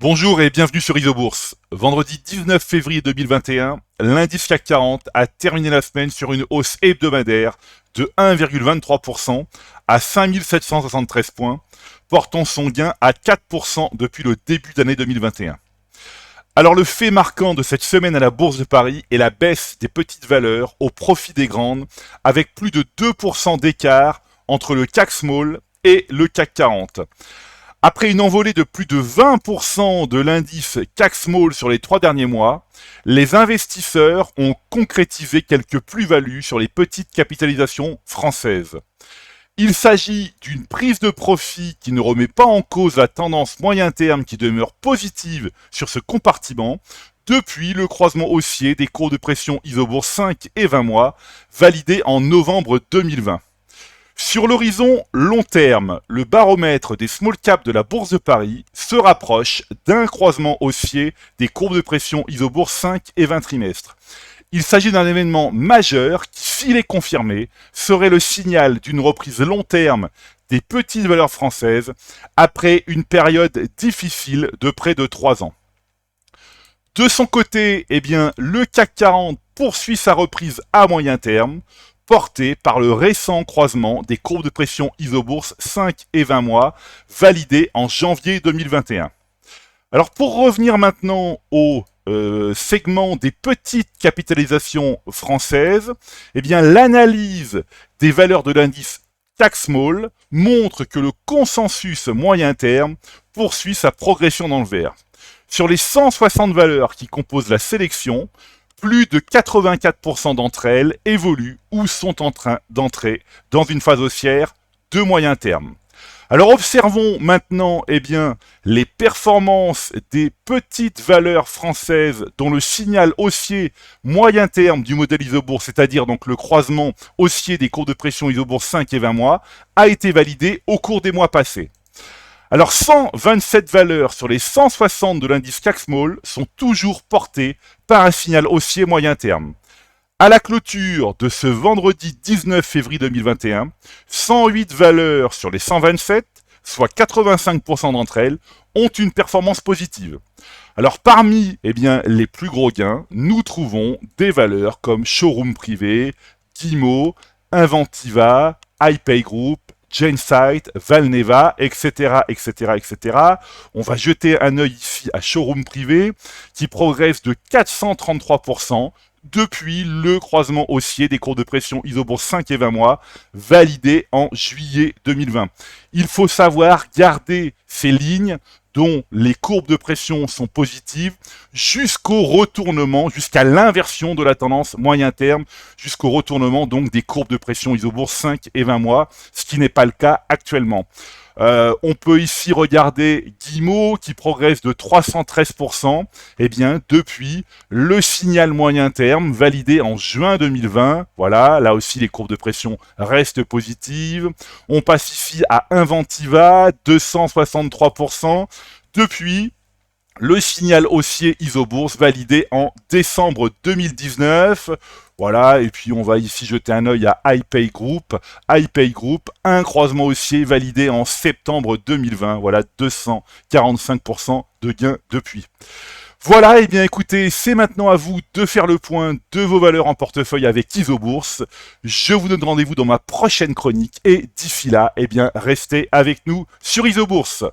Bonjour et bienvenue sur Isobourse. Vendredi 19 février 2021, l'indice CAC 40 a terminé la semaine sur une hausse hebdomadaire de 1,23% à 5773 points, portant son gain à 4% depuis le début d'année 2021. Alors le fait marquant de cette semaine à la Bourse de Paris est la baisse des petites valeurs au profit des grandes, avec plus de 2% d'écart entre le CAC Small et le CAC 40. Après une envolée de plus de 20% de l'indice CAC Small sur les 3 derniers mois, les investisseurs ont concrétisé quelques plus-values sur les petites capitalisations françaises. Il s'agit d'une prise de profit qui ne remet pas en cause la tendance moyen terme qui demeure positive sur ce compartiment depuis le croisement haussier des courbes de pression Isobourse 5 et 20 mois validé en novembre 2020. Sur l'horizon long terme, le baromètre des small caps de la Bourse de Paris se rapproche d'un croisement haussier des courbes de pression Isobourse 5 et 20 trimestres. Il s'agit d'un événement majeur qui, s'il est confirmé, serait le signal d'une reprise long terme des petites valeurs françaises après une période difficile de près de 3 ans. De son côté, le CAC 40 poursuit sa reprise à moyen terme, porté par le récent croisement des courbes de pression Isobourse 5 et 20 mois, validées en janvier 2021. Alors pour revenir maintenant au segment des petites capitalisations françaises, l'analyse des valeurs de l'indice CAC Small montre que le consensus moyen terme poursuit sa progression dans le vert. Sur les 160 valeurs qui composent la sélection, plus de 84% d'entre elles évoluent ou sont en train d'entrer dans une phase haussière de moyen terme. Alors observons maintenant les performances des petites valeurs françaises dont le signal haussier moyen terme du modèle Isobourse, c'est-à-dire donc le croisement haussier des courbes de pression Isobourse 5 et 20 mois, a été validé au cours des mois passés. Alors 127 valeurs sur les 160 de l'indice CAC Small sont toujours portées par un signal haussier moyen terme. À la clôture de ce vendredi 19 février 2021, 108 valeurs sur les 127, soit 85% d'entre elles, ont une performance positive. Alors parmi les plus gros gains, nous trouvons des valeurs comme Showroom Privé, Guimau, Inventiva, iPay Group, Genesight, Valneva, etc., etc., etc. On va jeter un œil ici à Showroom Privé qui progresse de 433% depuis le croisement haussier des courbes de pression Isobourse 5 et 20 mois validé en juillet 2020. Il faut savoir garder ces lignes dont les courbes de pression sont positives jusqu'au retournement, jusqu'à l'inversion de la tendance moyen terme, jusqu'au retournement donc des courbes de pression Isobourse 5 et 20 mois, ce qui n'est pas le cas actuellement. On peut ici regarder Guimau qui progresse de 313%, depuis le signal moyen terme validé en juin 2020. Voilà, là aussi les courbes de pression restent positives. On passe ici à Inventiva, 263%, depuis le signal haussier Isobourse validé en décembre 2019. Voilà, et puis on va ici jeter un œil à iPay Group. iPay Group, un croisement haussier validé en septembre 2020. Voilà, 245% de gain depuis. Voilà, écoutez, c'est maintenant à vous de faire le point de vos valeurs en portefeuille avec Isobourse. Je vous donne rendez-vous dans ma prochaine chronique et d'ici là, restez avec nous sur Isobourse.